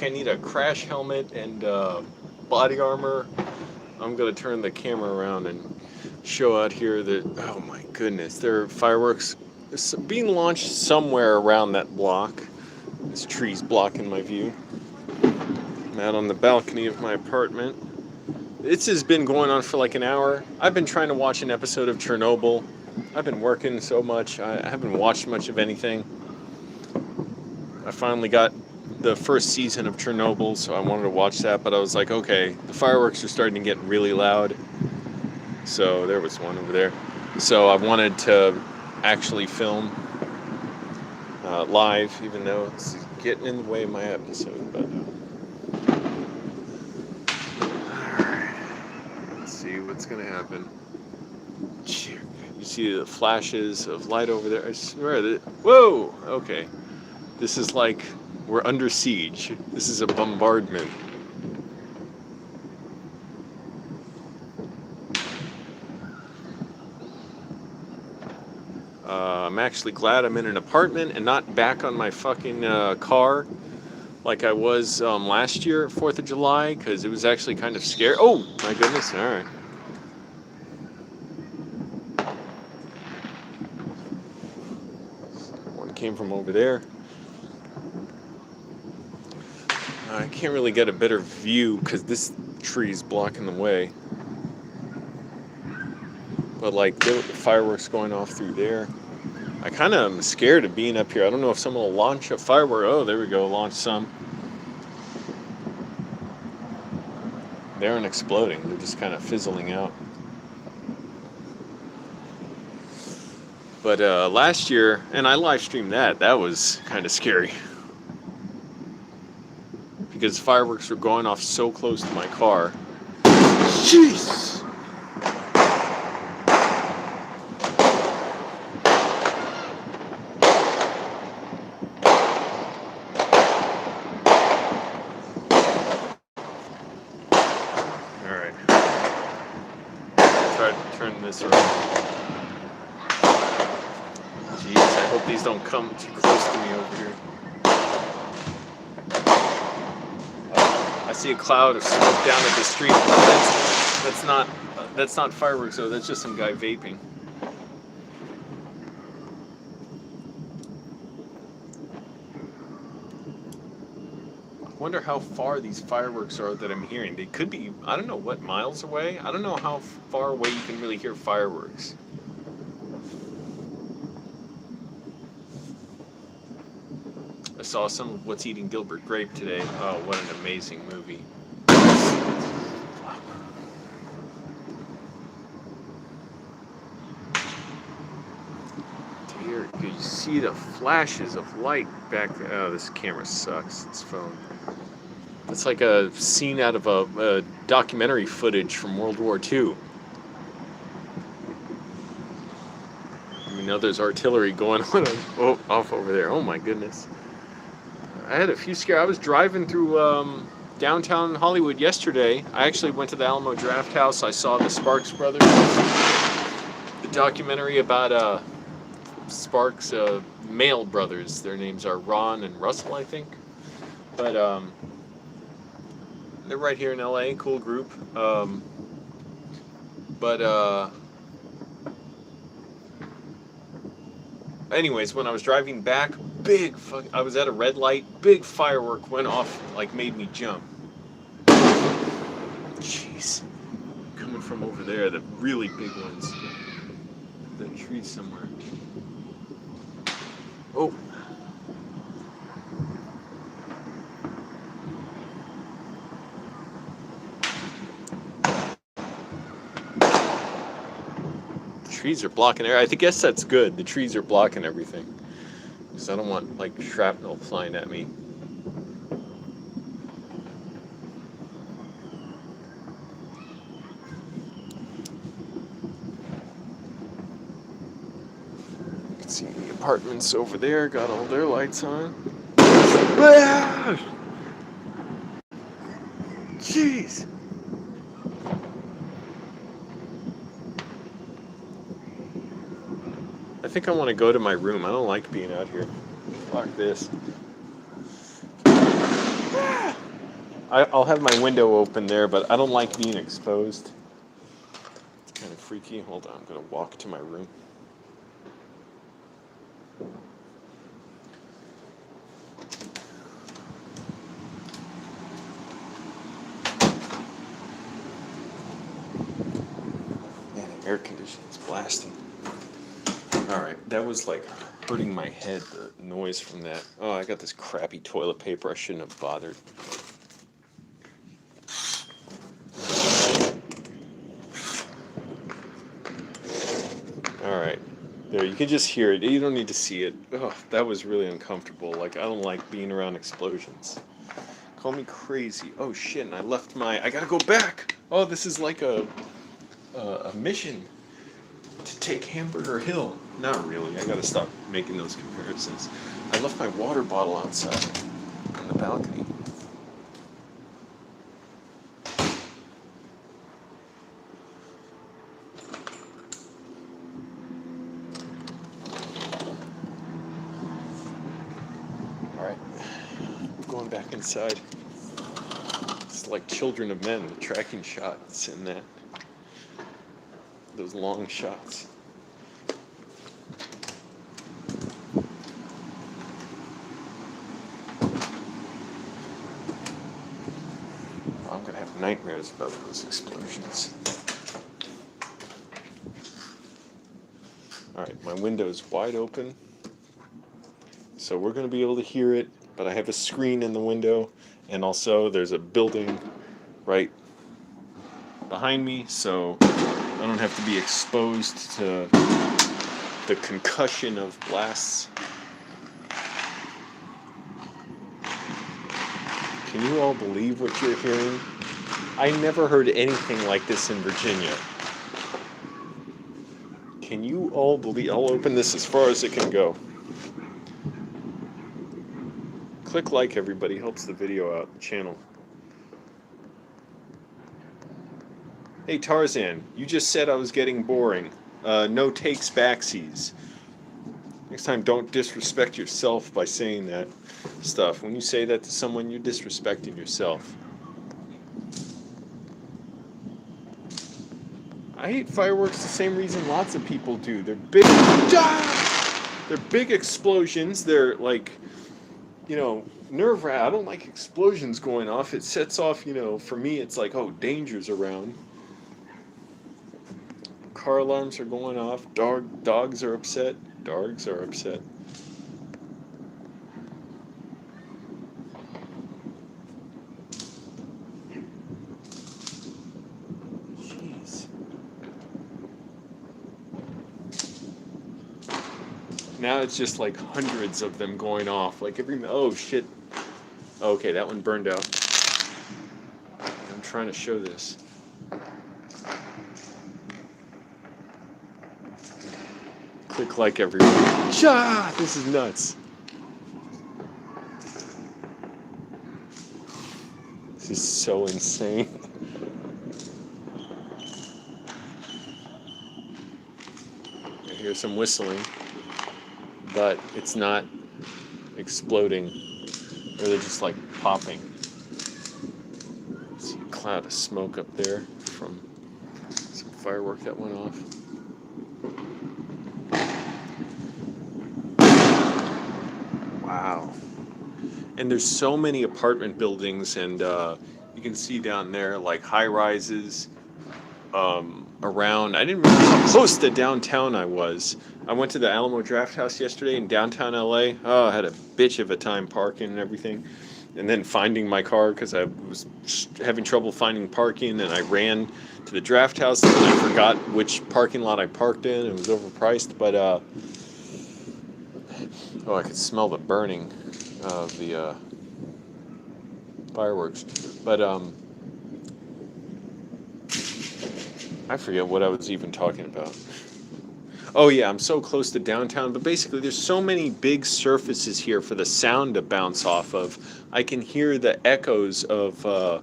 I need a crash helmet and body armor. I'm gonna turn the camera around and show out here that, oh my goodness, there are fireworks being launched somewhere around that block. This tree's blocking my view. I'm out on the balcony of my apartment. This has been going on for like an hour. I've been trying to watch an episode of Chernobyl. I've been working so much. I haven't watched much of anything. I finally got the first season of Chernobyl, so I wanted to watch that, but I was like, okay, the fireworks are starting to get really loud. So there was one over there. So I wanted to actually film live, even though it's getting in the way of my episode. But alright, let's see what's gonna happen. You see the flashes of light over there? I swear that. Whoa! Okay, this is like we're under siege. This is a bombardment. I'm actually glad I'm in an apartment and not back on my fucking car like I was last year, 4th of July, because it was actually kind of scary. Oh, my goodness. All right. One came from over there. I can't really get a better view because this tree is blocking the way. But like there were fireworks going off through there. I kind of am scared of being up here. I don't know if someone will launch a firework. Oh, there we go. Launch some. They aren't exploding. They're just kind of fizzling out. But last year, and I live streamed that. That was kind of scary. Because fireworks were going off so close to my car. Jeez! Alright. Try to turn this around. Jeez, I hope these don't come too close to me over here. I see a cloud of smoke down at the street. That's not fireworks though. That's just some guy vaping. I wonder how far these fireworks are that I'm hearing. They could be, I don't know what, miles away? I don't know how far away you can really hear fireworks. I saw some of What's Eating Gilbert Grape today. Oh, what an amazing movie. Dear, you see the flashes of light back there. Oh, this camera sucks. This phone. It's like a scene out of a documentary footage from World War II. I mean, now there's artillery going on off over there. Oh my goodness. I had a few scares. I was driving through downtown Hollywood yesterday. I actually went to the Alamo Draft House. I saw the Sparks Brothers. The documentary about Sparks' male brothers. Their names are Ron and Russell, I think. But they're right here in LA. Cool group. Anyways, when I was driving back, I was at a red light, big firework went off, like made me jump. Jeez. Coming from over there, the really big ones. The tree somewhere. Oh. The trees are blocking air. I guess that's good. The trees are blocking everything. Because I don't want, like, shrapnel flying at me. You can see the apartments over there, got all their lights on. Jeez! I think I want to go to my room. I don't like being out here. Fuck this. I'll have my window open there, but I don't like being exposed. It's kind of freaky. Hold on, I'm gonna walk to my room. Man, the air conditioning's blasting. All right, that was like hurting my head, the noise from that. Oh, I got this crappy toilet paper. I shouldn't have bothered. All right, there, you can just hear it. You don't need to see it. Oh, that was really uncomfortable. Like, I don't like being around explosions. Call me crazy. Oh shit, and I left I gotta go back. Oh, this is like a mission to take Hamburger Hill. Not really. I gotta stop making those comparisons. I left my water bottle outside on the balcony. All right, I'm going back inside. It's like Children of Men, the tracking shots in that. Those long shots. I'm gonna have nightmares about those explosions. Alright, my window's wide open, so we're gonna be able to hear it, but I have a screen in the window, and also there's a building right behind me, so I don't have to be exposed to the concussion of blasts. Can you all believe what you're hearing? I never heard anything like this in Virginia. Can you all believe? I'll open this as far as it can go. Click like, everybody. Helps the video out, the channel. Hey Tarzan, you just said I was getting boring. No takes backsies. Next time, don't disrespect yourself by saying that stuff. When you say that to someone, you're disrespecting yourself. I hate fireworks the same reason lots of people do. They're big. They're big explosions. They're like, nerve-wracking. I don't like explosions going off. It sets off, for me, it's like, oh, danger's around. Car alarms are going off. Dogs are upset. Dogs are upset. Jeez. Now it's just like hundreds of them going off. Like oh shit. Okay, that one burned out. I'm trying to show this. Click like, everyone. Shah! This is nuts. This is so insane. I hear some whistling, but it's not exploding. Or they're just like popping. See a cloud of smoke up there from some firework that went off. Wow. And there's so many apartment buildings, and you can see down there like high rises around. I didn't remember how close to downtown I was. I went to the Alamo Draft House yesterday in downtown LA. Oh, I had a bitch of a time parking and everything. And then finding my car because I was having trouble finding parking, and I ran to the draft house and I forgot which parking lot I parked in. It was overpriced, but oh, I could smell the burning of the fireworks. But I forget what I was even talking about. Oh yeah, I'm so close to downtown, but basically there's so many big surfaces here for the sound to bounce off of. I can hear the echoes of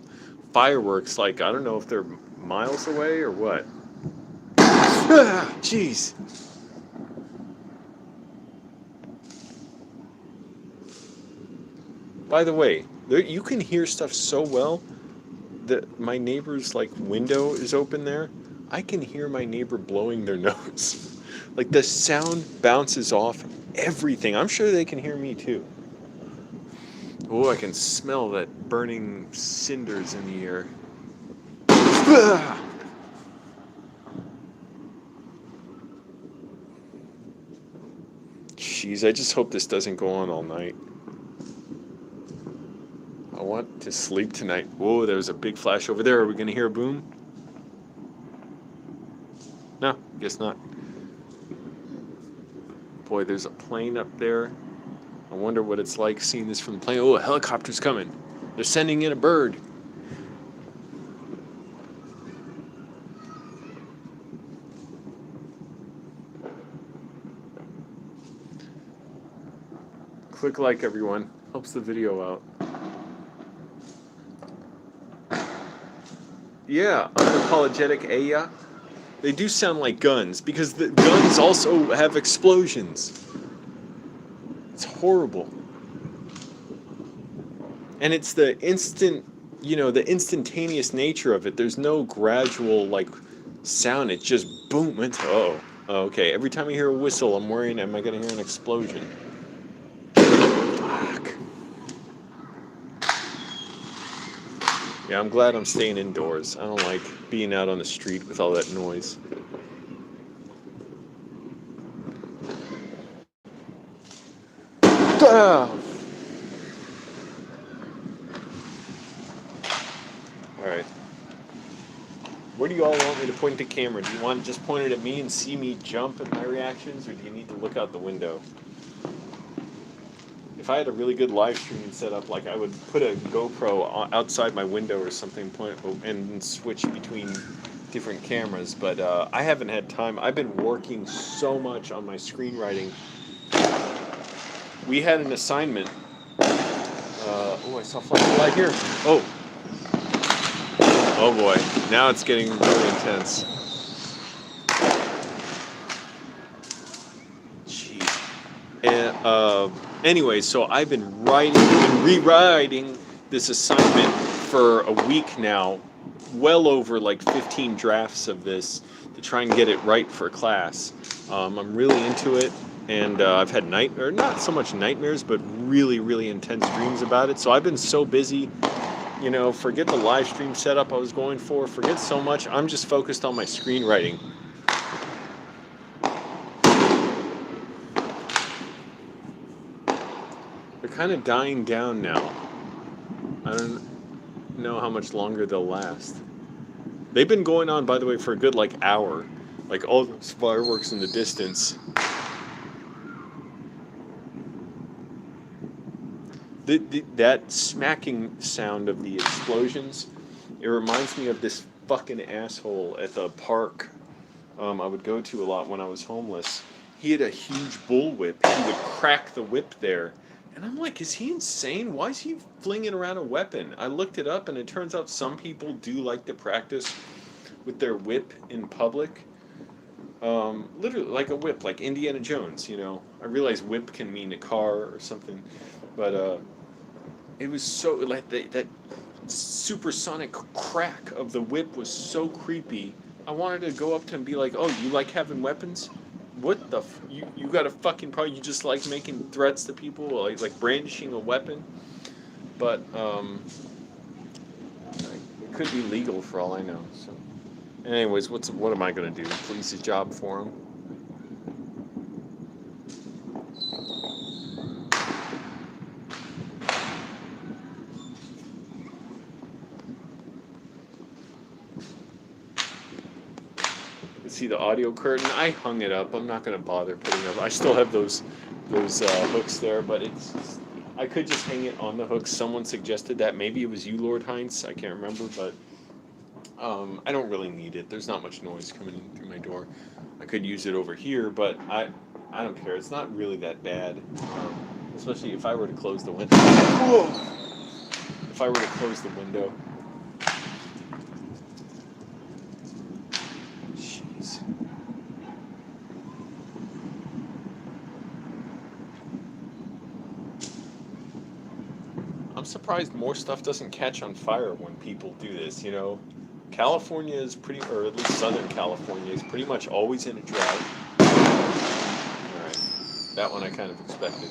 fireworks, like, I don't know if they're miles away or what. Jeez. By the way, There, you can hear stuff so well that my neighbor's like window is open there. I can hear my neighbor blowing their nose. Like the sound bounces off everything. I'm sure they can hear me too. Oh, I can smell that burning cinders in the air. Jeez, I just hope this doesn't go on all night. I want to sleep tonight. Whoa, there was a big flash over there. Are we going to hear a boom? No, guess not. Boy, there's a plane up there. I wonder what it's like seeing this from the plane. Oh, a helicopter's coming. They're sending in a bird. Click like, everyone. Helps the video out. Yeah, unapologetic Aya. They do sound like guns, because the guns also have explosions. It's horrible. And it's the instant, the instantaneous nature of it. There's no gradual, like, sound. It's just boom. It's, okay. Every time I hear a whistle, I'm worrying, am I going to hear an explosion? Fuck. Yeah, I'm glad I'm staying indoors. I don't like being out on the street with all that noise. Alright. Where do you all want me to point the camera? Do you want to just point it at me and see me jump at my reactions, or do you need to look out the window? If I had a really good live streaming setup, like I would put a GoPro outside my window or something, and switch between different cameras, but I haven't had time. I've been working so much on my screenwriting. We had an assignment. I saw flashing light here. Oh boy, now it's getting really intense. Jeez. And anyway, so I've been rewriting this assignment for a week now, well over like 15 drafts of this to try and get it right for class. I'm really into it, and I've had not so much nightmares, but really, really intense dreams about it. So I've been so busy, forget the live stream setup I was going for, forget so much. I'm just focused on my screenwriting. They're kind of dying down now. I don't know how much longer they'll last. They've been going on, by the way, for a good hour. Like all those fireworks in the distance. That smacking sound of the explosions, it reminds me of this fucking asshole at the park I would go to a lot when I was homeless. He had a huge bullwhip. He would crack the whip there. And I'm like, is he insane? Why is he flinging around a weapon? I looked it up, and it turns out some people do like to practice with their whip in public. Literally, like a whip, like Indiana Jones, I realize whip can mean a car or something, but it was so, like, that supersonic crack of the whip was so creepy. I wanted to go up to him and be like, oh, you like having weapons? What the you got a fucking problem? You just like making threats to people, like brandishing a weapon? But it could be legal for all I know. So, anyways, what am I gonna do? Police's job for him? See the audio curtain? I hung it up. I'm not going to bother putting it up. I still have those hooks there, but I could just hang it on the hooks. Someone suggested that. Maybe it was you, Lord Heinz. I can't remember, but I don't really need it. There's not much noise coming in through my door. I could use it over here, but I don't care. It's not really that bad, especially if I were to close the window. Whoa! If I were to close the window. surprised more stuff doesn't catch on fire when people do this. You know, California is pretty, or at least Southern California is pretty much always in a drought. All right, that one I kind of expected.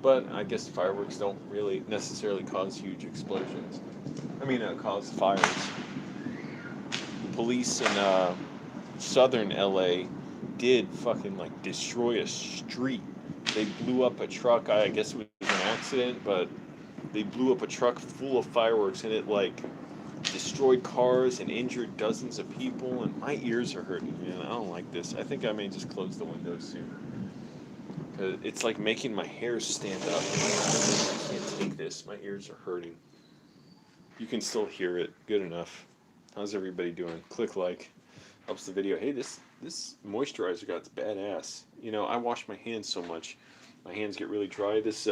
But I guess fireworks don't really necessarily cause huge explosions. I mean, cause fires. Police in southern LA did fucking like destroy a street. They blew up a truck. I guess it was an accident, but they blew up a truck full of fireworks and it like destroyed cars and injured dozens of people. And my ears are hurting, man. I don't like this. I think I may just close the windows soon. Cause it's like making my hair stand up. I can't take this. My ears are hurting. You can still hear it. Good enough. How's everybody doing? Click like. Helps the video. Hey, this moisturizer got badass. You know, I wash my hands so much. My hands get really dry. This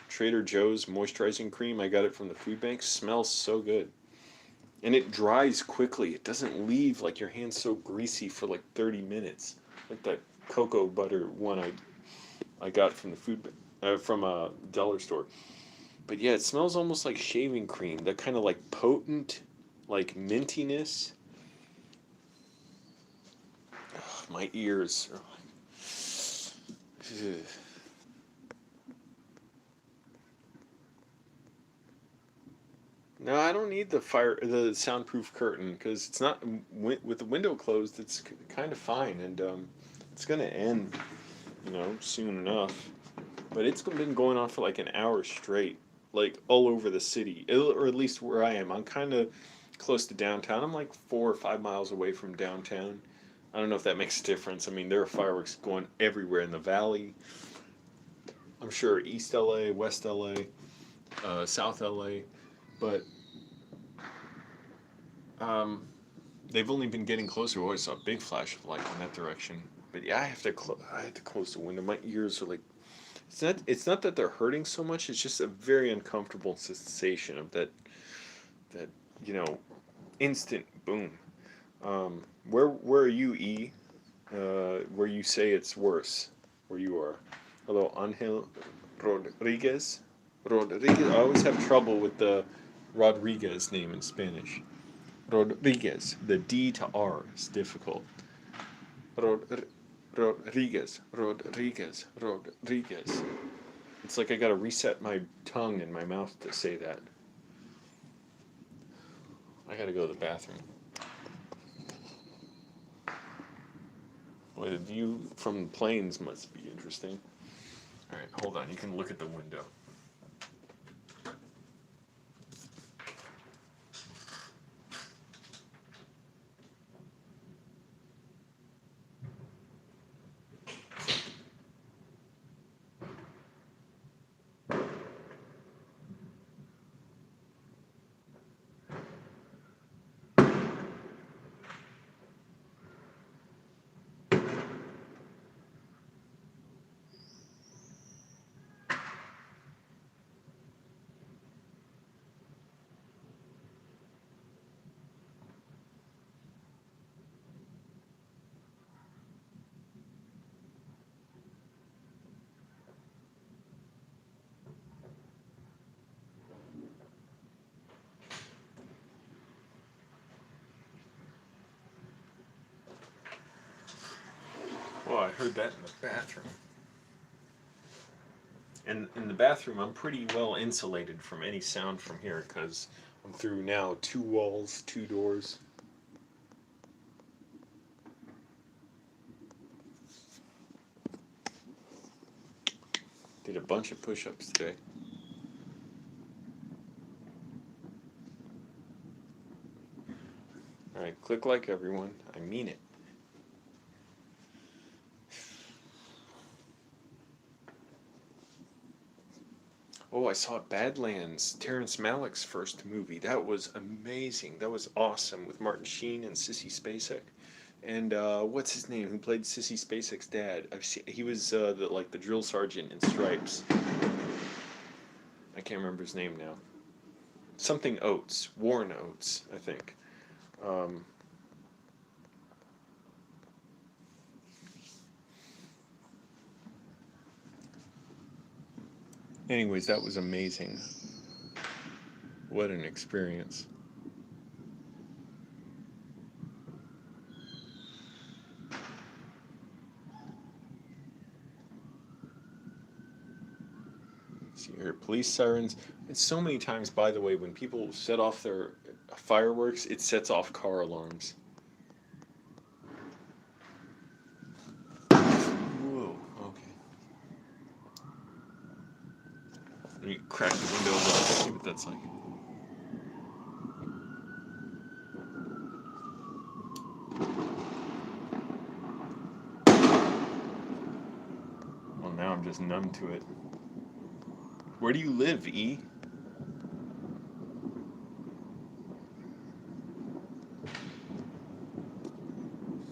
Trader Joe's moisturizing cream, I got it from the food bank, smells so good. And it dries quickly. It doesn't leave like your hands so greasy for like 30 minutes. Like that cocoa butter one I got from the from a dollar store. But yeah, it smells almost like shaving cream. That kind of like potent, like mintiness. Ugh, my ears. Ugh. No, I don't need the soundproof curtain because it's not with the window closed. It's kind of fine, and it's gonna end, you know, soon enough. But it's been going on for like an hour straight, like all over the city, or at least where I am. I'm kind of close to downtown. I'm like 4 or 5 miles away from downtown. I don't know if that makes a difference. I mean, there are fireworks going everywhere in the valley. I'm sure East LA, West LA, South LA, but um, they've only been getting closer. We always saw a big flash of light in that direction. But yeah, I have to close the window. My ears are like it's not that they're hurting so much. It's just a very uncomfortable sensation of that you know instant boom. Where are you, E? Where you say it's worse? Where you are? Hello, Angel Rodriguez. Rodriguez. I always have trouble with the Rodriguez name in Spanish. Rodriguez. The D to R is difficult. Rod, Rodriguez. Rodriguez. Rodriguez. It's like I gotta reset my tongue and my mouth to say that. I gotta go to the bathroom. Well, the view from planes must be interesting. Alright, hold on. You can look at the window. Well, I heard that in the bathroom. And in the bathroom, I'm pretty well insulated from any sound from here because I'm through now 2 walls, 2 doors. Did a bunch of push ups today. Alright, click like everyone. I mean it. Oh, I saw Badlands, Terrence Malick's first movie. That was amazing. That was awesome with Martin Sheen and Sissy Spacek. And what's his name? Who played Sissy Spacek's dad? He was the drill sergeant in Stripes. I can't remember his name now. Something Oates, Warren Oates, I think. Um, Anyways, that was amazing. What an experience. So you hear police sirens. And so many times, by the way, when people set off their fireworks, it sets off car alarms. Whoa, okay. Let me crack the window a little bit, see what that's like. Well, now I'm just numb to it. Where do you live, E?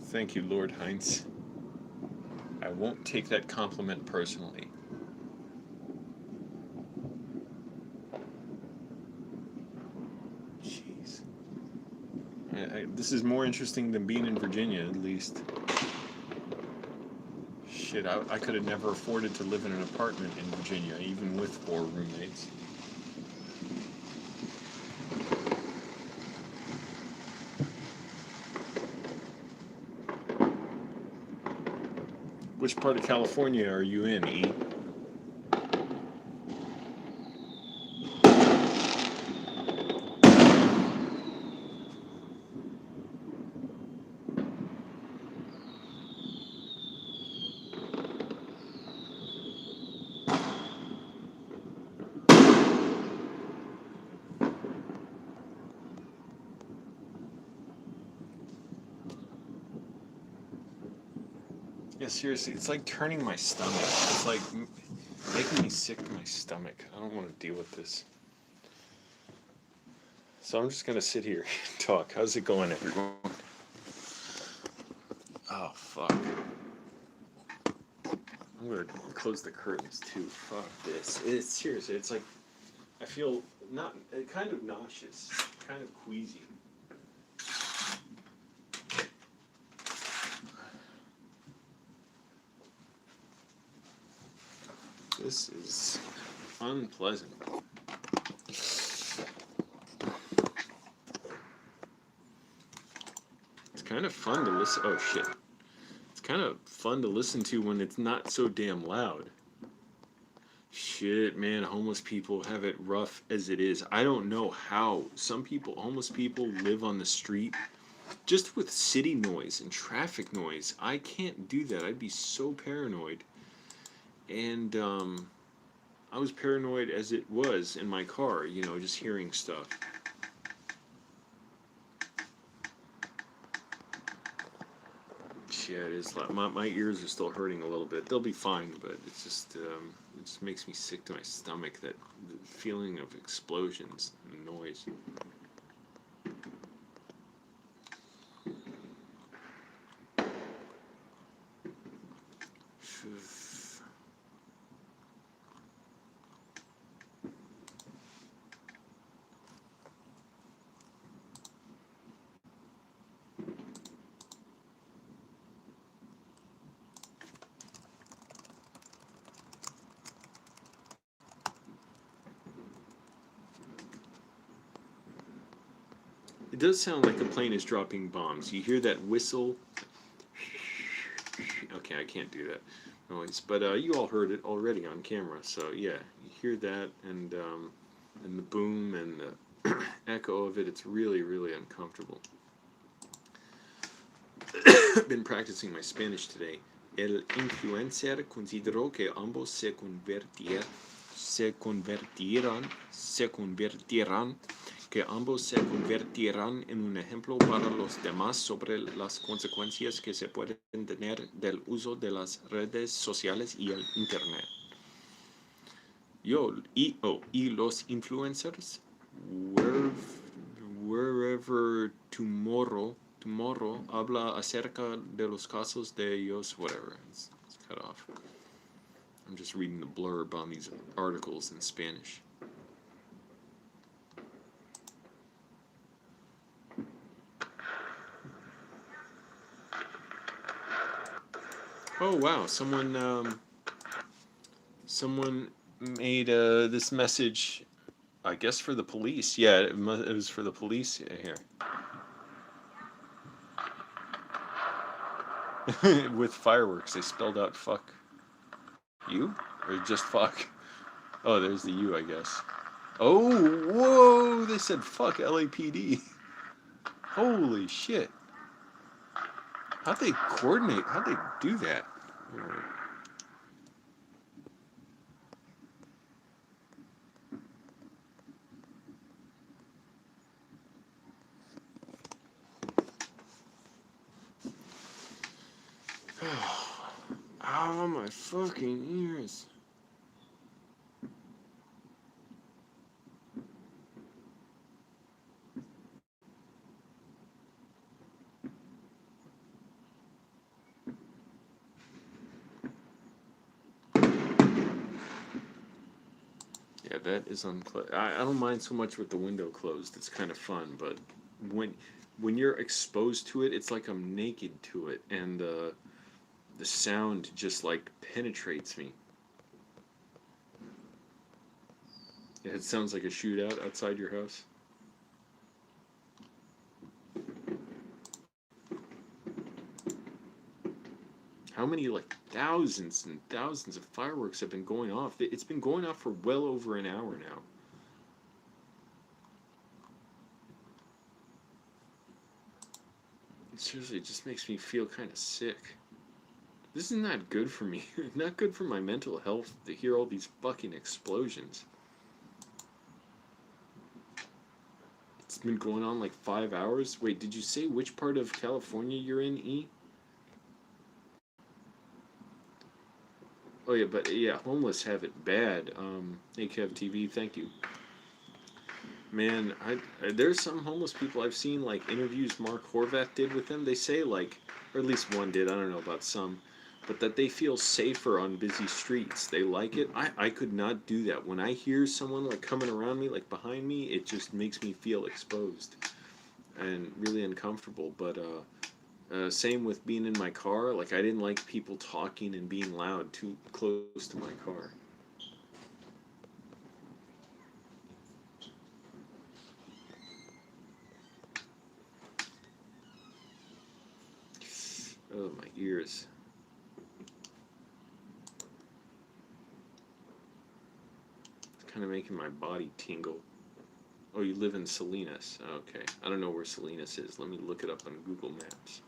Thank you, Lord Heinz. I won't take that compliment personally. Jeez. This is more interesting than being in Virginia, at least. Shit, I could have never afforded to live in an apartment in Virginia, even with 4 roommates. Which part of California are you in, E? Yeah, seriously, it's like turning my stomach. It's like making me sick to my stomach. I don't want to deal with this. So I'm just gonna sit here and talk. How's it going, everyone? Oh, fuck. I'm gonna close the curtains too. Fuck this. It's seriously, it's like I feel not kind of nauseous, kind of queasy. This is unpleasant. It's kind of fun to listen. Oh shit. It's kind of fun to listen to when it's not so damn loud. Shit, man, homeless people have it rough as it is. I don't know how some people, homeless people, live on the street just with city noise and traffic noise. I can't do that. I'd be so paranoid. And I was paranoid as it was in my car, you know, just hearing stuff. Yeah, it is. My ears are still hurting a little bit. They'll be fine, but it's just it just makes me sick to my stomach. That feeling of explosions and noise. It does sound like a plane is dropping bombs. You hear that whistle? Okay, I can't do that noise, but you all heard it already on camera. So yeah, you hear that, and the boom and the echo of it. It's really, really uncomfortable. I've been practicing my Spanish today. El influencer consideró que ambos se convertirán, que ambos se convertirán en un ejemplo para los demás sobre las consecuencias que se pueden tener del uso de las redes sociales y el internet. Y los influencers, wherever tomorrow habla acerca de los casos de ellos, whatever. It's cut off. I'm just reading the blurb on these articles in Spanish. Oh wow, someone made this message, I guess for the police. Yeah, it was for the police here. With fireworks, they spelled out fuck you? Or just fuck? Oh, there's the U, I guess. Oh, whoa! They said fuck LAPD. Holy shit. How'd they coordinate? How'd they do that? Ow, my fucking ears. Yeah, that is unclosed. I don't mind so much with the window closed. It's kind of fun, but when when you're exposed to it, it's like I'm naked to it, and the sound just like penetrates me. Yeah, it sounds like a shootout outside your house. How many like thousands and thousands of fireworks have been going off? It's been going off for well over an hour now. Seriously, it just makes me feel kind of sick. This is not good for me. Not good for my mental health to hear all these fucking explosions. It's been going on like 5 hours. Wait, did you say which part of California you're in, E? Oh yeah, but yeah, homeless have it bad. Hey Kev TV, thank you. Man, there's some homeless people I've seen like interviews Mark Horvath did with them. They say like, or at least one did. I don't know about some, but that they feel safer on busy streets. They like it. I could not do that. When I hear someone like coming around me, like behind me, it just makes me feel exposed and really uncomfortable. But same with being in my car. Like I didn't like people talking and being loud too close to my car. Oh, my ears. It's kind of making my body tingle. Oh, you live in Salinas. Okay. I don't know where Salinas is. Let me look it up on Google Maps.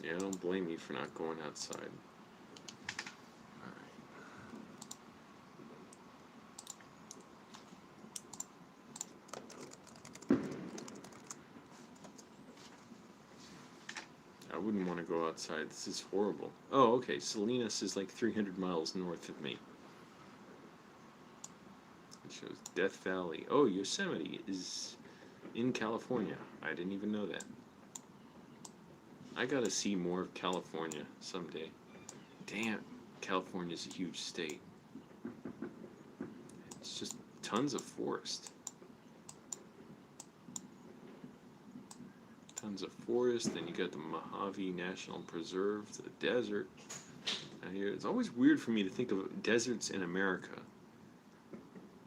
Yeah, I don't blame you for not going outside. I wouldn't want to go outside. This is horrible. Oh, okay. Salinas is like 300 miles north of me. It shows Death Valley. Oh, Yosemite is in California. I didn't even know that. I gotta see more of California someday. Damn, California's a huge state. It's just tons of forest. Tons of forest. Then you got the Mojave National Preserve, the desert. Out here, it's always weird for me to think of deserts in America.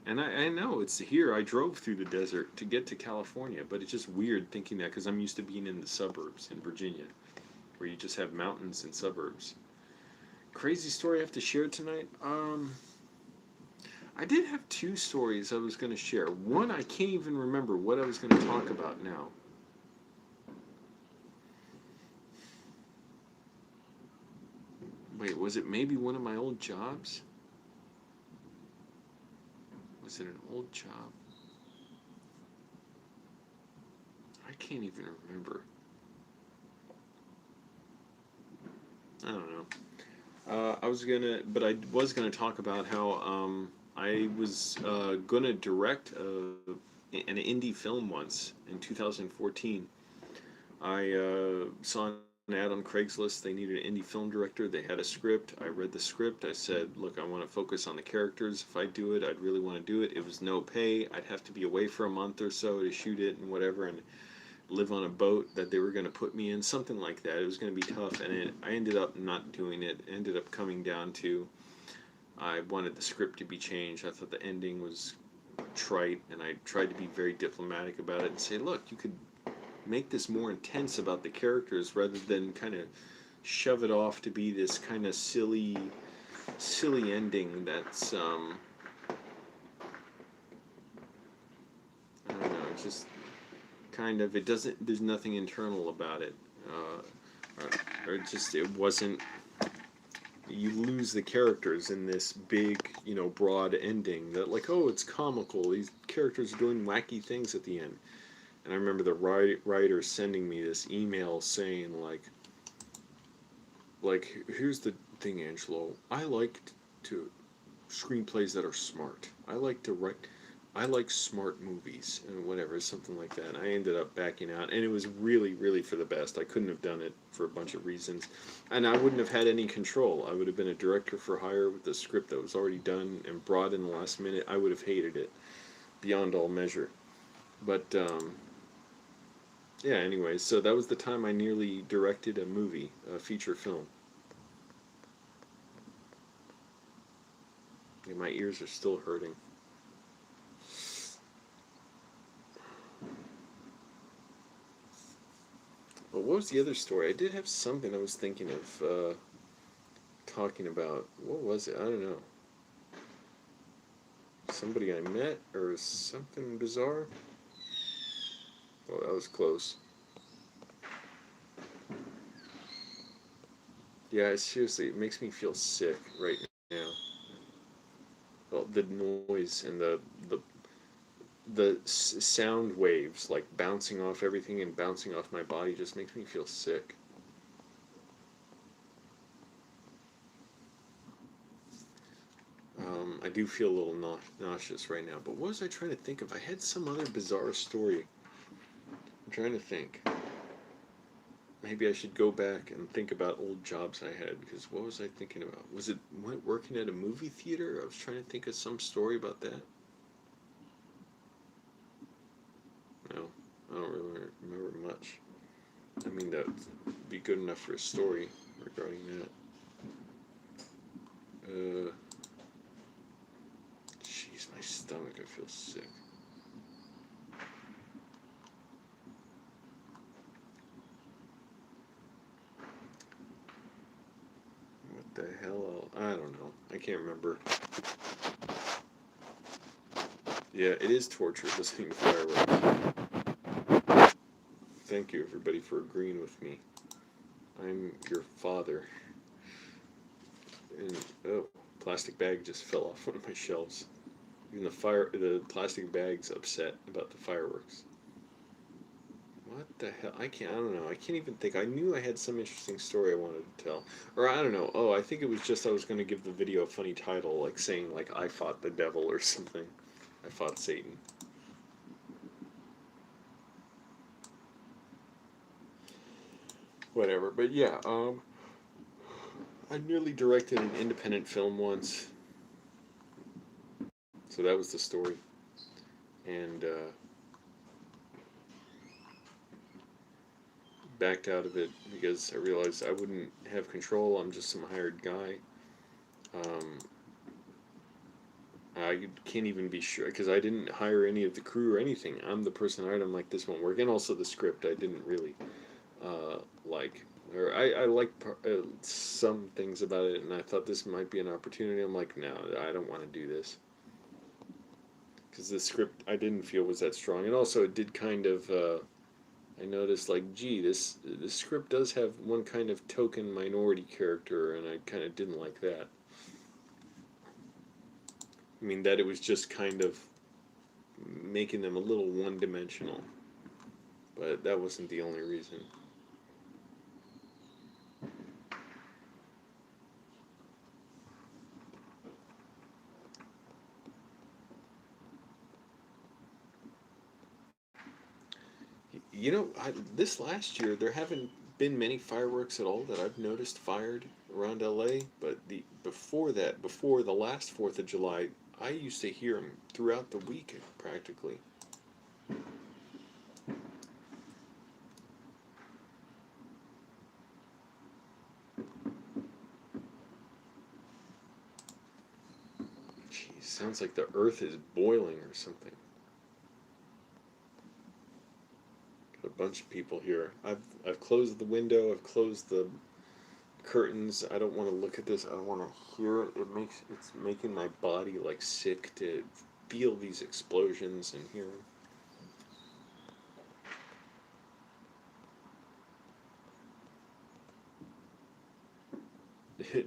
And I know it's here. I drove through the desert to get to California, but it's just weird thinking that because I'm used to being in the suburbs in Virginia, where you just have mountains and suburbs. Crazy story I have to share tonight. I did have two stories I was going to share. One, I can't even remember what I was going to talk about now. Wait, was it maybe one of my old jobs? Was it an old job? I can't even remember. I don't know. I was gonna talk about how I was gonna direct an indie film once in 2014. I saw an ad on Craigslist. They needed an indie film director. They had a script. I read the script. I said, look, I want to focus on the characters. If I do it, I'd really want to do it. It was no pay. I'd have to be away for a month or so to shoot it and whatever, and live on a boat that they were going to put me in, something like that. It was going to be tough, and I ended up not doing it. It ended up coming down to I wanted the script to be changed. I thought the ending was trite, and I tried to be very diplomatic about it and say, look, you could make this more intense about the characters rather than kind of shove it off to be this kind of silly ending that's I don't know, it's just kind of, it doesn't, there's nothing internal about it, or just it wasn't, you lose the characters in this big, broad ending that, like, oh, it's comical, these characters are doing wacky things at the end. And I remember the writer sending me this email saying, here's the thing, Angelo. I like to screenplays that are smart. I like smart movies and whatever, something like that. And I ended up backing out, and it was really, really for the best. I couldn't have done it for a bunch of reasons, and I wouldn't have had any control. I would have been a director for hire with the script that was already done and brought in the last minute. I would have hated it beyond all measure. But yeah, anyway, so that was the time I nearly directed a movie, a feature film. And my ears are still hurting. But what was the other story? I did have something I was thinking of talking about. What was it? I don't know. Somebody I met or something bizarre? Oh, that was close. Yeah, seriously, it makes me feel sick right now. Well, the noise and the sound waves, like bouncing off everything and bouncing off my body, just makes me feel sick. I do feel a little nauseous right now. But what was I trying to think of? I had some other bizarre story. I'm trying to think. Maybe I should go back and think about old jobs I had, because what was I thinking about? Was it working at a movie theater? I was trying to think of some story about that. No, I don't really remember much. I mean, that would be good enough for a story regarding that. Jeez, my stomach, I feel sick. What the hell? I don't know. I can't remember. Yeah, it is torture listening to fireworks. Thank you, everybody, for agreeing with me. I'm your father. And, oh, plastic bag just fell off one of my shelves. Even the plastic bag's upset about the fireworks. What the hell? I don't know. I can't even think. I knew I had some interesting story I wanted to tell. Or I don't know. Oh, I think it was just I was going to give the video a funny title, like saying, like, I fought the devil or something. I fought Satan. Whatever. But yeah, I nearly directed an independent film once. So that was the story. And backed out of it because I realized I wouldn't have control. I'm just some hired guy. Um, I can't even be sure because I didn't hire any of the crew or anything. I'm the person hired. I'm like, this won't work. And also the script I didn't really like. Or I like some things about it, and I thought this might be an opportunity. I'm like, no, I don't want to do this. Because the script I didn't feel was that strong. And also it did kind of, I noticed, like, gee, this script does have one kind of token minority character, and I kind of didn't like that. I mean, that it was just kind of making them a little one-dimensional. But that wasn't the only reason. You know, this last year there haven't been many fireworks at all that I've noticed fired around LA, but the before that, before the last 4th of July, I used to hear them throughout the week practically. Jeez, sounds like the earth is boiling or something. Got a bunch of people here. I've closed the window. I've closed the curtains. I don't want to look at this. I don't want to hear it. It's making my body like sick to feel these explosions and hear them.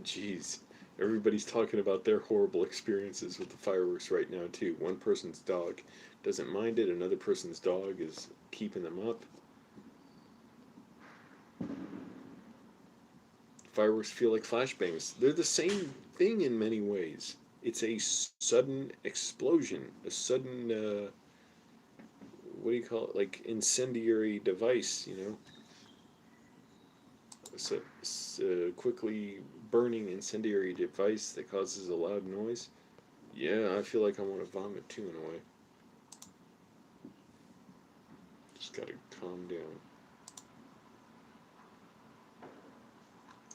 Jeez. Everybody's talking about their horrible experiences with the fireworks right now too. One person's dog doesn't mind it. Another person's dog is keeping them up. Fireworks feel like flashbangs. They're the same thing in many ways. It's a sudden explosion, a sudden what do you call it? Like incendiary device, you know, a quickly burning incendiary device that causes a loud noise. Yeah, I feel like I want to vomit too in a way. Just gotta calm down.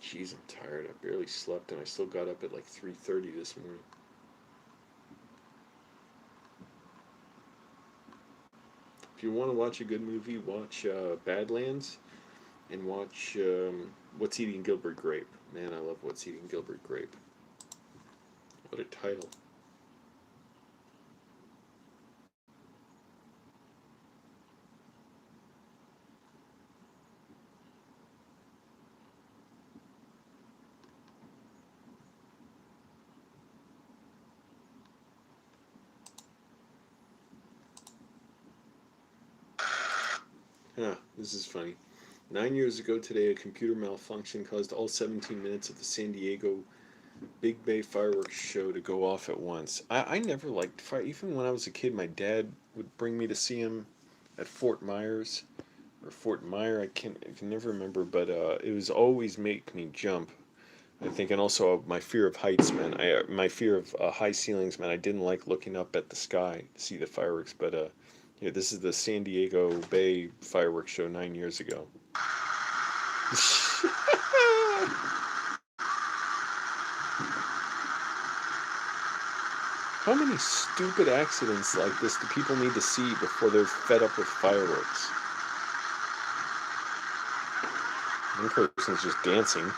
Jeez, I'm tired. I barely slept and I still got up at like 3:30 this morning. If you want to watch a good movie, watch Badlands and watch What's Eating Gilbert Grape. Man, I love What's Eating Gilbert Grape. What a title. Huh, this is funny. 9 years ago today, a computer malfunction caused all 17 minutes of the San Diego Big Bay fireworks show to go off at once. I never liked fire. Even when I was a kid, my dad would bring me to see him at Fort Myers or Fort Myer. I can never remember, but it was always make me jump. I think, and also my fear of heights, man. My fear of high ceilings, man. I didn't like looking up at the sky to see the fireworks, but yeah, this is the San Diego Bay fireworks show 9 years ago. How many stupid accidents like this do people need to see before they're fed up with fireworks? One person's just dancing.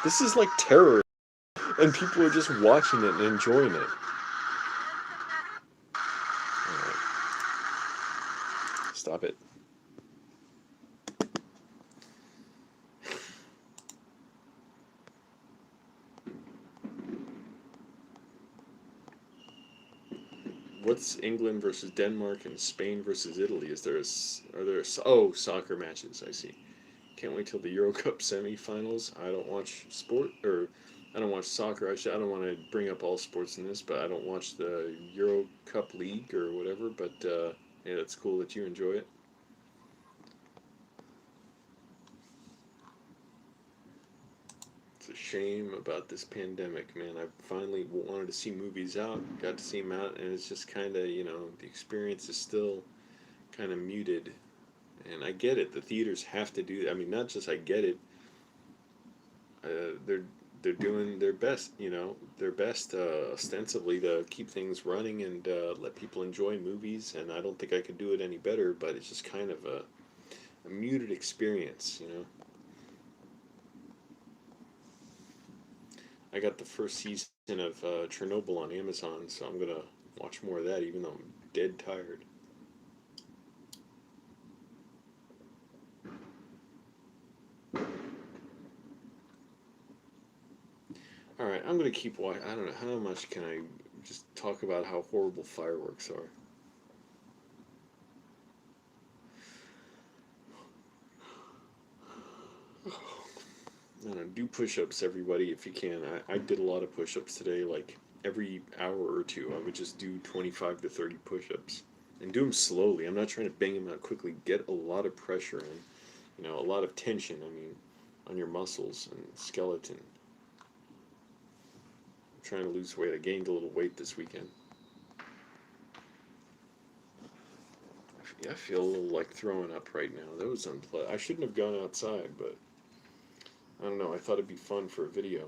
This is like terror, and people are just watching it and enjoying it. Alright, stop it. What's England versus Denmark and Spain versus Italy? Oh, soccer matches? I see. Can't wait till the Euro Cup semifinals. I don't watch sport or I don't watch soccer. I don't want to bring up all sports in this, but I don't watch the Euro Cup League or whatever. But yeah, it's cool that you enjoy it. It's a shame about this pandemic, man. I finally wanted to see movies out, got to see them out, and it's just kind of, the experience is still kind of muted. And I get it. The theaters have to do. I mean, not just I get it. They're doing their best. Their best ostensibly to keep things running and let people enjoy movies. And I don't think I could do it any better. But it's just kind of a muted experience. I got the first season of Chernobyl on Amazon, so I'm gonna watch more of that, even though I'm dead tired. All right, I'm gonna keep watching. I don't know how much can I just talk about how horrible fireworks are. I don't know, do push-ups, everybody, if you can. I did a lot of push-ups today, like every hour or two, I would just do 25 to 30 push-ups and do them slowly. I'm not trying to bang them out quickly. Get a lot of pressure and, a lot of tension. I mean, on your muscles and skeleton. I'm trying to lose weight. I gained a little weight this weekend. I feel a little like throwing up right now. That was unpleasant. I shouldn't have gone outside, but I don't know. I thought it'd be fun for a video.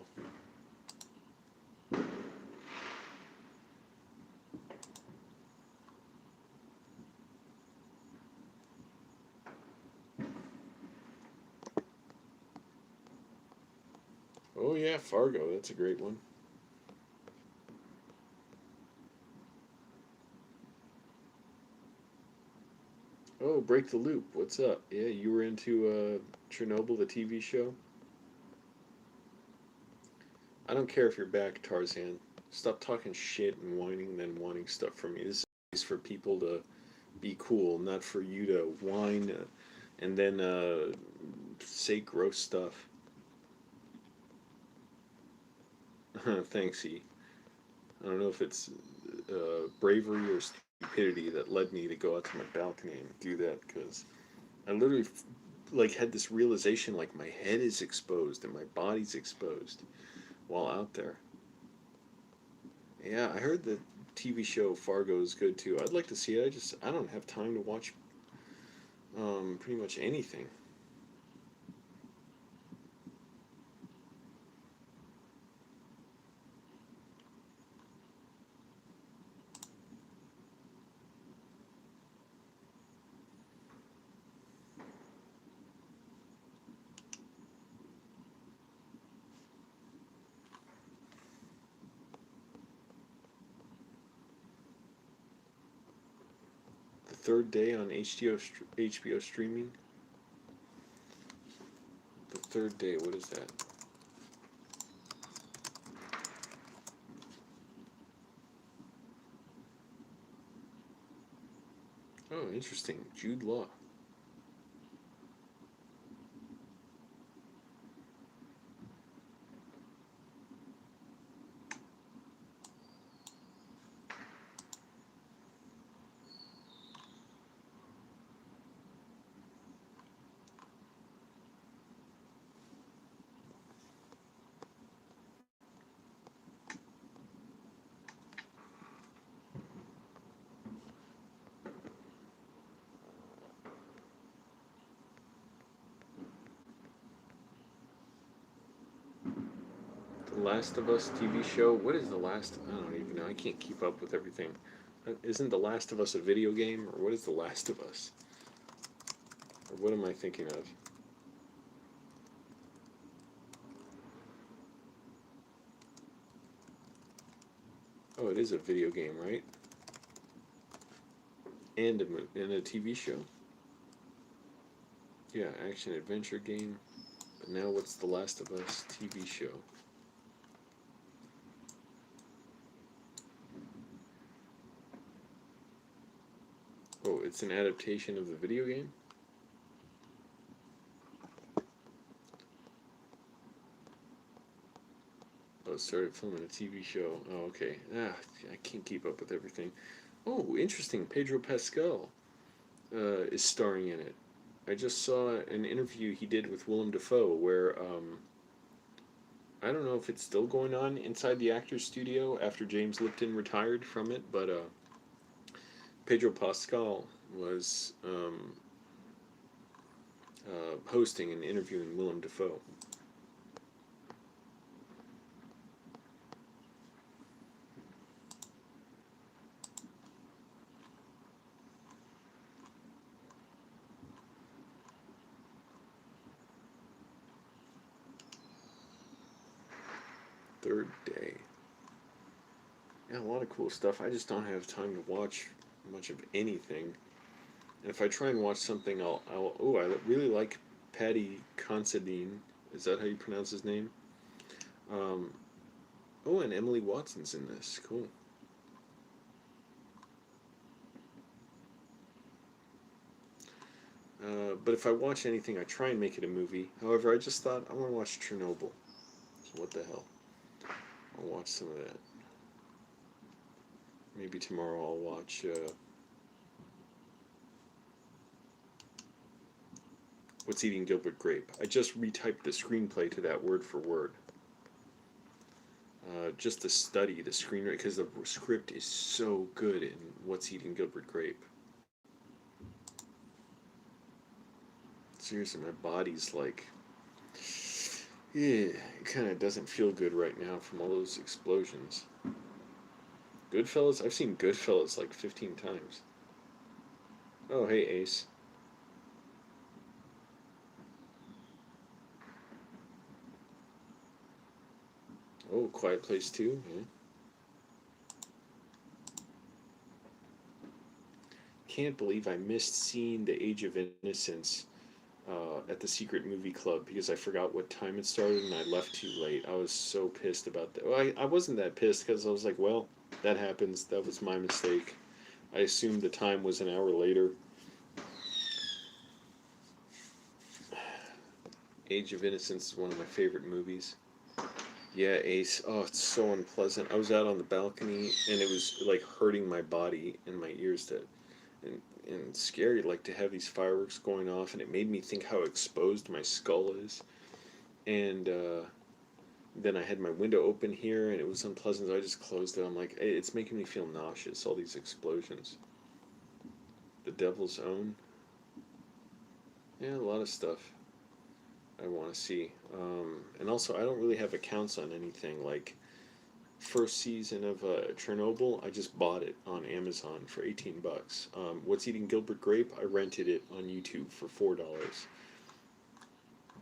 Oh yeah, Fargo. That's a great one. Oh, Break the Loop. What's up? Yeah, you were into Chernobyl, the TV show? I don't care if you're back, Tarzan. Stop talking shit and whining and then wanting stuff from me. This is for people to be cool, not for you to whine and then say gross stuff. Thanks, E. I don't know if it's bravery or stupidity that led me to go out to my balcony and do that because I literally like had this realization like my head is exposed and my body's exposed while out there. Yeah, I heard the TV show Fargo is good too. I'd like to see it. I don't have time to watch pretty much anything. The third day on HBO streaming. The third day. What is that? Oh, interesting. Jude Law. The Last of Us TV show. What is The Last? I don't even know. I can't keep up with everything. Isn't The Last of Us a video game, or what is The Last of Us? Or what am I thinking of? Oh, it is a video game, right? And a TV show. Yeah, action adventure game. But now, what's The Last of Us TV show? Oh, it's an adaptation of the video game? Oh, it started filming a TV show. Oh, okay. I can't keep up with everything. Oh, interesting. Pedro Pascal is starring in it. I just saw an interview he did with Willem Dafoe where I don't know if it's still going on inside the actor's studio after James Lipton retired from it, but Pedro Pascal was hosting and interviewing Willem Dafoe. Third day. Yeah, a lot of cool stuff. I just don't have time to watch much of anything. And if I try and watch something, I really like Paddy Considine. Is that how you pronounce his name? Um, oh, and Emily Watson's in this. Cool. But if I watch anything, I try and make it a movie. However, I just thought I want to watch Chernobyl. So what the hell? I'll watch some of that. Maybe tomorrow I'll watch What's Eating Gilbert Grape. I just retyped the screenplay to that word for word. Just to study the screenwriting, because the script is so good in What's Eating Gilbert Grape. Seriously, my body's like, yeah, it kind of doesn't feel good right now from all those explosions. Goodfellas? I've seen Goodfellas like 15 times. Oh, hey, Ace. Oh, Quiet Place 2? Yeah. Can't believe I missed seeing The Age of Innocence at the Secret Movie Club because I forgot what time it started and I left too late. I was so pissed about that. Well, I wasn't that pissed because I was like, well, that happens. That was my mistake. I assumed the time was an hour later. Age of Innocence is one of my favorite movies. Yeah, Ace. Oh, it's so unpleasant. I was out on the balcony and it was like hurting my body and my ears and and scary like to have these fireworks going off and it made me think how exposed my skull is. And then I had my window open here and it was unpleasant, so I just closed it. I'm like, hey, it's making me feel nauseous, all these explosions. The Devil's Own. Yeah, a lot of stuff I want to see. And also, I don't really have accounts on anything. Like, first season of Chernobyl, I just bought it on Amazon for 18 bucks. What's Eating Gilbert Grape, I rented it on YouTube for $4.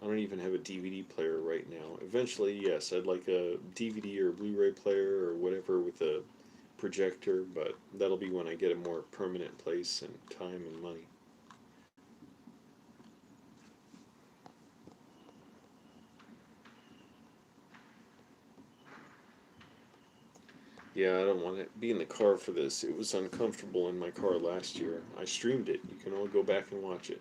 I don't even have a DVD player right now. Eventually, yes, I'd like a DVD or Blu-ray player or whatever with a projector, but that'll be when I get a more permanent place and time and money. Yeah, I don't want to be in the car for this. It was uncomfortable in my car last year. I streamed it. You can all go back and watch it.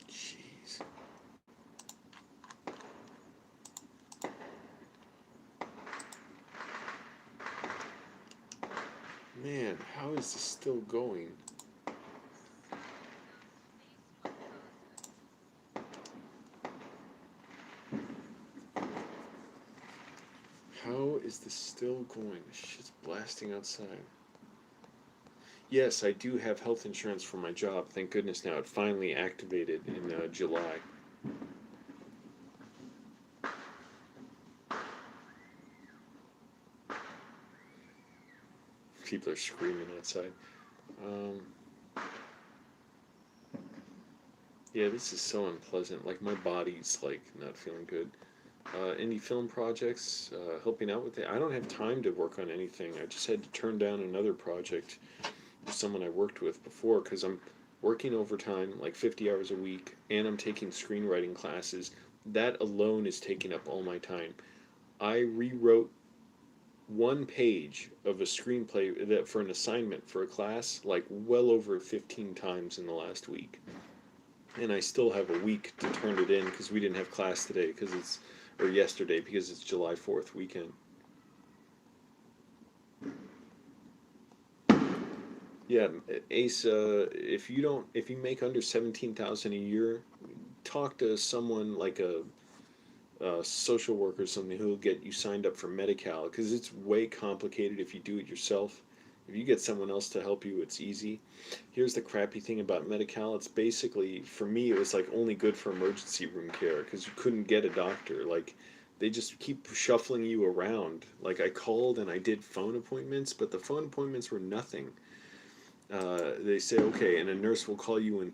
Jeez. Man, how is this still going? How is this still going? Shit's blasting outside. Yes, I do have health insurance for my job. Thank goodness now it finally activated in July. People are screaming outside. Um, yeah, this is so unpleasant. Like my body's like not feeling good. Any film projects, helping out with it. I don't have time to work on anything. I just had to turn down another project with someone I worked with before because I'm working overtime, like 50 hours a week, and I'm taking screenwriting classes. That alone is taking up all my time. I rewrote one page of a screenplay that for an assignment for a class like well over 15 times in the last week, and I still have a week to turn it in because we didn't have class today because it's or yesterday because it's July 4th weekend. Yeah, Ace. If you make under 17,000 a year, talk to someone like a social worker or something who'll get you signed up for Medi-Cal because it's way complicated if you do it yourself. If you get someone else to help you, it's easy. Here's the crappy thing about Medi-Cal. It's basically, for me, it was like only good for emergency room care because you couldn't get a doctor. Like, they just keep shuffling you around. Like, I called and I did phone appointments, but the phone appointments were nothing. They say okay, and a nurse will call you in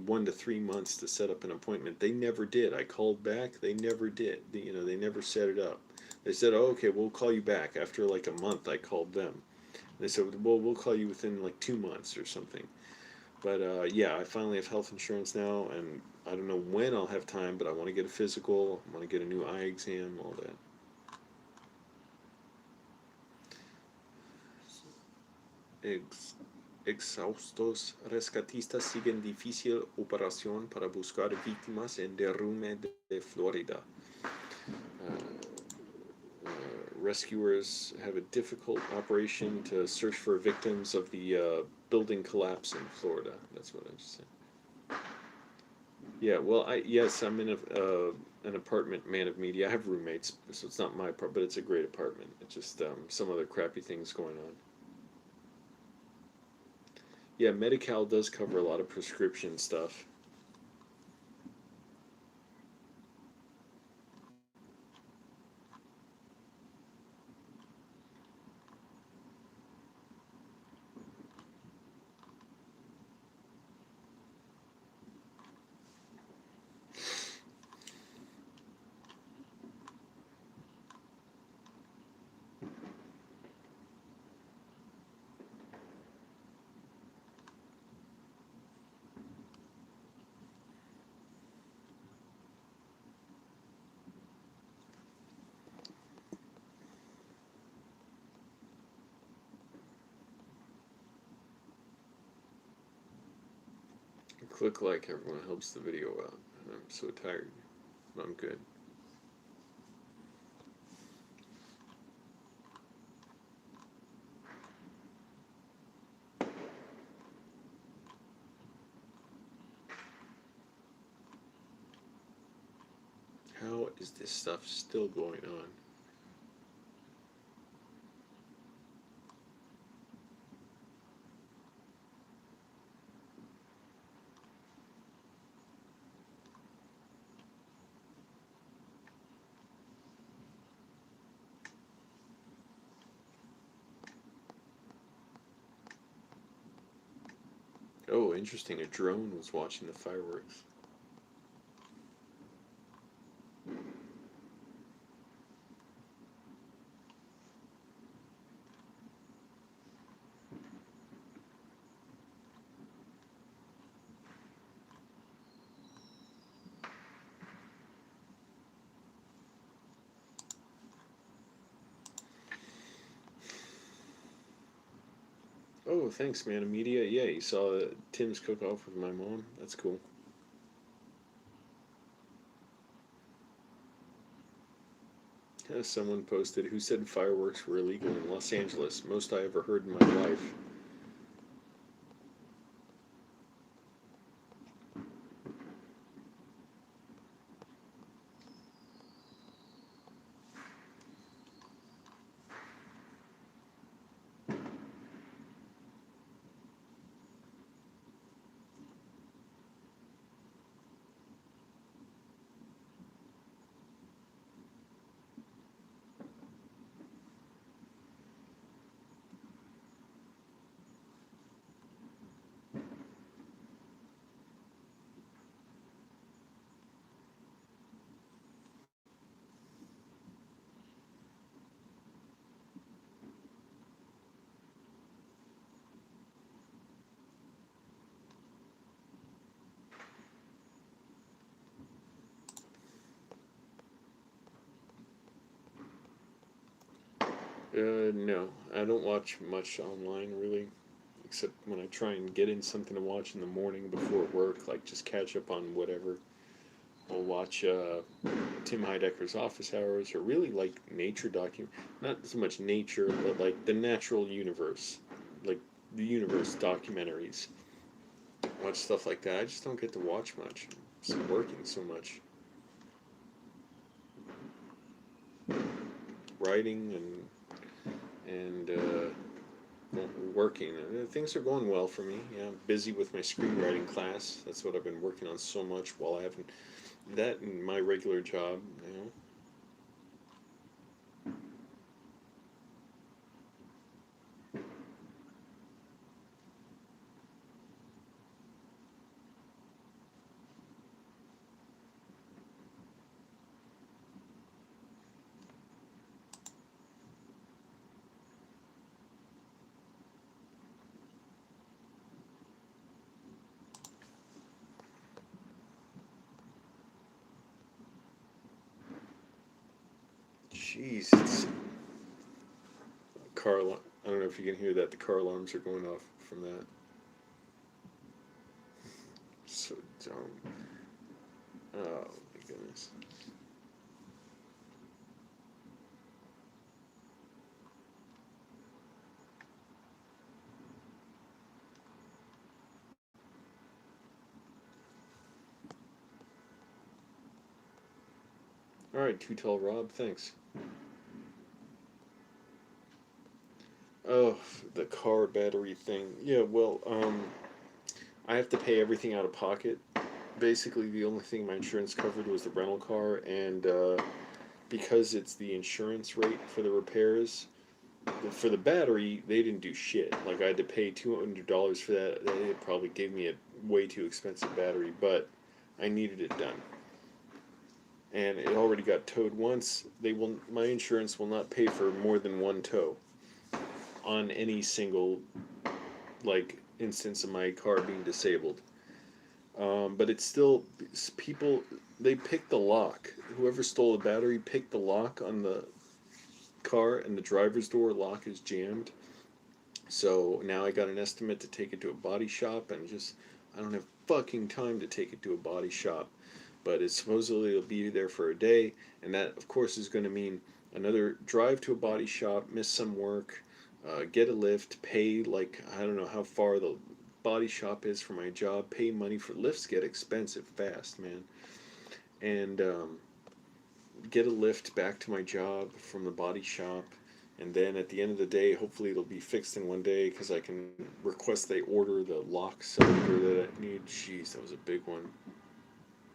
1 to 3 months to set up an appointment. They never did. I called back. They never did. They never set it up. They said, oh, okay, we'll call you back after like a month. I called them. They said, well, we'll call you within like 2 months or something. But yeah, I finally have health insurance now, and I don't know when I'll have time, but I want to get a physical. I want to get a new eye exam, all that. Ex exhaustos rescatistas siguen difícil operación para buscar víctimas en derrumbe de Florida. Rescuers have a difficult operation to search for victims of the building collapse in Florida. That's what I just said. Yeah, well, I'm in an apartment, man of media. I have roommates, so it's not my part, but it's a great apartment. It's just some other crappy things going on. Yeah, Medi-Cal does cover a lot of prescription stuff. Click like, everyone helps the video out. I'm so tired. I'm good. How is this stuff still going on? Oh, interesting. A drone was watching the fireworks. Oh, thanks, man. Media. Yeah, you saw Tim's cook-off with my mom. That's cool. Someone posted who said fireworks were illegal in Los Angeles. Most I ever heard in my life. No, I don't watch much online really, except when I try and get in something to watch in the morning before work, like just catch up on whatever. I'll watch Tim Heidecker's Office Hours, or really like nature not so much nature, but like the natural universe, like the universe documentaries. Watch stuff like that. I just don't get to watch much. I'm working so much, writing and working. Things are going well for me. Yeah, I'm busy with my screenwriting class. That's what I've been working on so much while I haven't that and my regular job. You know. Jeez, it's Carl. I don't know if you can hear that. The car alarms are going off from that. So dumb. Oh my goodness. All right, Too Tall Rob, thanks. Oh, the car battery thing. Yeah, well, I have to pay everything out of pocket. Basically, the only thing my insurance covered was the rental car, and because it's the insurance rate for the repairs, for the battery, they didn't do shit. Like, I had to pay $200 for that. They probably gave me a way too expensive battery, but I needed it done. And it already got towed once. My insurance will not pay for more than one tow on any single, like, instance of my car being disabled. But it's still, people, they picked the lock. Whoever stole the battery picked the lock on the car, and the driver's door lock is jammed. So now I got an estimate to take it to a body shop, and I don't have fucking time to take it to a body shop. But it's supposedly it'll be there for a day, and that of course is going to mean another drive to a body shop, miss some work, get a lift, pay, like, I don't know how far the body shop is for my job, pay money for lifts. Get expensive fast, man. And get a lift back to my job from the body shop, and then at the end of the day, hopefully it'll be fixed in one day because I can request they order the lock cylinder that I need. Jeez, that was a big one.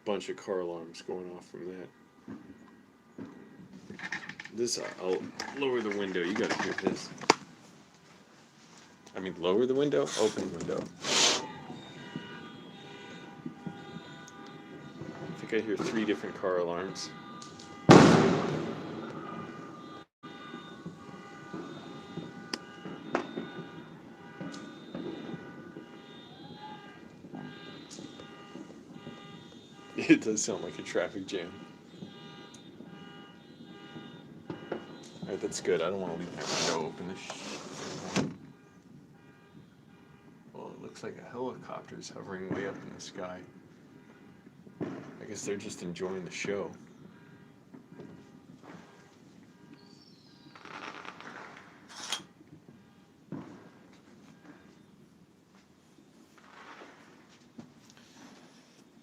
Bunch of car alarms going off from that. This, I'll lower the window. You gotta hear this. I mean, lower the window, open the window. I think I hear 3 different car alarms. It does sound like a traffic jam. Alright, that's good. I don't want to leave that window open. Well, it looks like a helicopter is hovering way up in the sky. I guess they're just enjoying the show.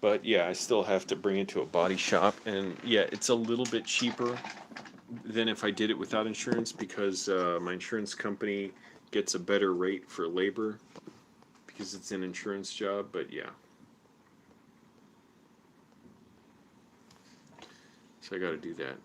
But yeah, I still have to bring it to a body shop, and yeah, it's a little bit cheaper than if I did it without insurance because my insurance company gets a better rate for labor because it's an insurance job. But yeah, so I got to do that.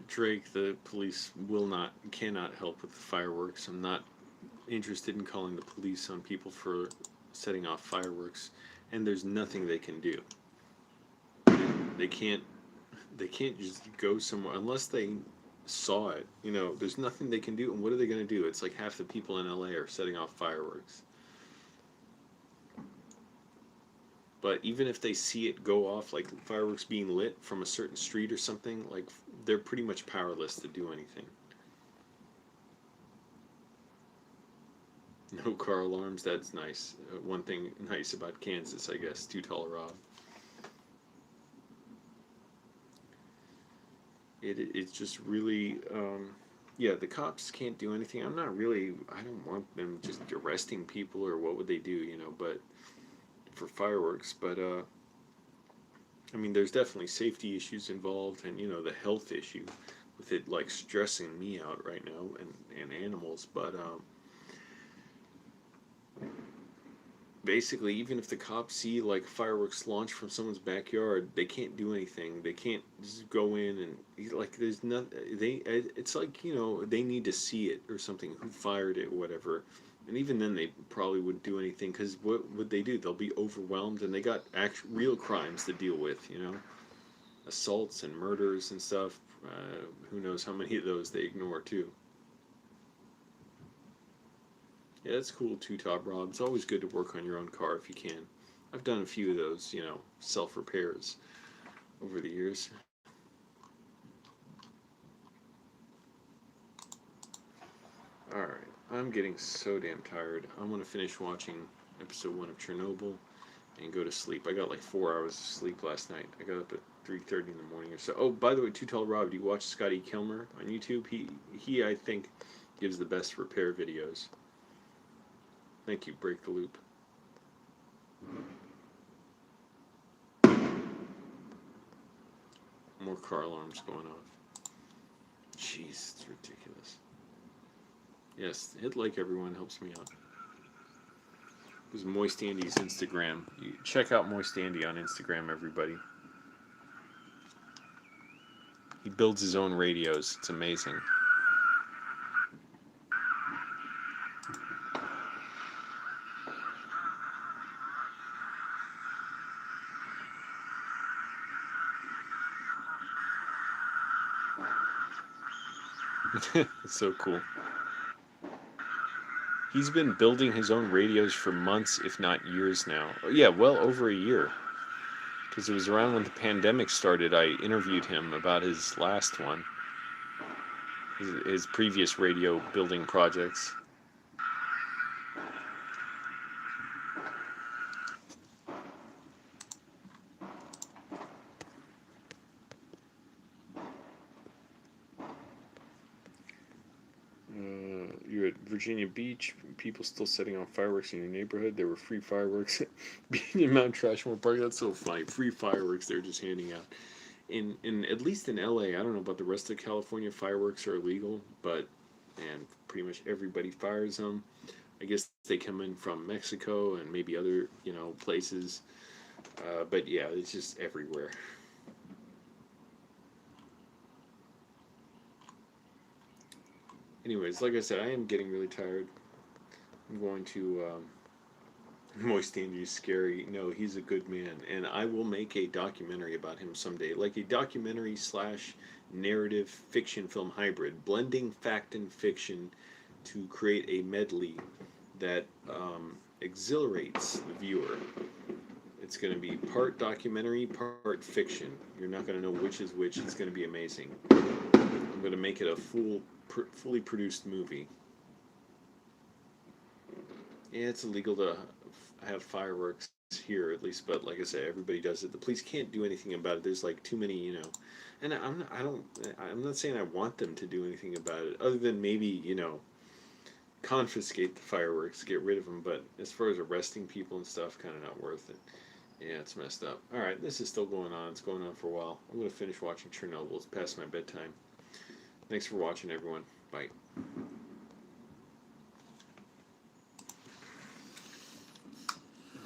Drake, the police cannot help with the fireworks. I'm not interested in calling the police on people for setting off fireworks, and there's nothing they can do. They can't. They can't just go somewhere unless they saw it. There's nothing they can do. And what are they going to do? It's like half the people in LA are setting off fireworks. But even if they see it go off, like fireworks being lit from a certain street or something, like they're pretty much powerless to do anything. No car alarms, that's nice. One thing nice about Kansas, I guess, Too Tall Rob. It's just really, Yeah, the cops can't do anything. I'm not really. I don't want them just arresting people or what would they do, you know? But for fireworks, but I mean, there's definitely safety issues involved, and you know the health issue with it like stressing me out right now, and animals. But basically, even if the cops see like fireworks launch from someone's backyard, they can't do anything. They can't just go in and like there's not they. It's like you know they need to see it or something. Who fired it, or whatever. And even then, they probably wouldn't do anything because what would they do? They'll be overwhelmed, and they got real crimes to deal with. You know, assaults and murders and stuff. Who knows how many of those they ignore too. Yeah, it's cool too, Top Rob. It's always good to work on your own car if you can. I've done a few of those, you know, self repairs over the years. All right, I'm getting so damn tired. I'm gonna finish watching episode 1 of Chernobyl and go to sleep. I got like 4 hours of sleep last night. I got up at 3:30 in the morning or so. Oh, by the way, Too Tall Rob, do you watch Scotty Kilmer on YouTube? He I think gives the best repair videos. Thank you, Break the Loop. More car alarms going off. Jeez, it's ridiculous. Yes, hit like everyone helps me out. This is Moist Andy's Instagram. You check out Moist Andy on Instagram, everybody. He builds his own radios. It's amazing. It's so cool. He's been building his own radios for months, if not years now. Oh, yeah, well over a year. Because it was around when the pandemic started, I interviewed him about his last one, his previous radio building projects. You're at Virginia Beach. People still setting off fireworks in your neighborhood. There were free fireworks being in Mount Trashmore Park. That's so funny. Free fireworks they're just handing out. In at least in LA, I don't know about the rest of California. Fireworks are illegal, but and pretty much everybody fires them. I guess they come in from Mexico and maybe other places. But yeah, it's just everywhere. Anyways, like I said, I am getting really tired. I'm going to. Moist Andy's scary. No, he's a good man, and I will make a documentary about him someday, like a documentary slash narrative fiction film hybrid, blending fact and fiction to create a medley that exhilarates the viewer. It's going to be part documentary, part fiction. You're not going to know which is which. It's going to be amazing. I'm going to make it a fully produced movie. Yeah, it's illegal to have fireworks here, at least. But like I said, everybody does it. The police can't do anything about it. There's like too many, And I'm not, I don't. I'm not saying I want them to do anything about it, other than maybe confiscate the fireworks, get rid of them. But as far as arresting people and stuff, kind of not worth it. Yeah, it's messed up. All right, this is still going on. It's going on for a while. I'm gonna finish watching Chernobyl. It's past my bedtime. Thanks for watching, everyone. Bye.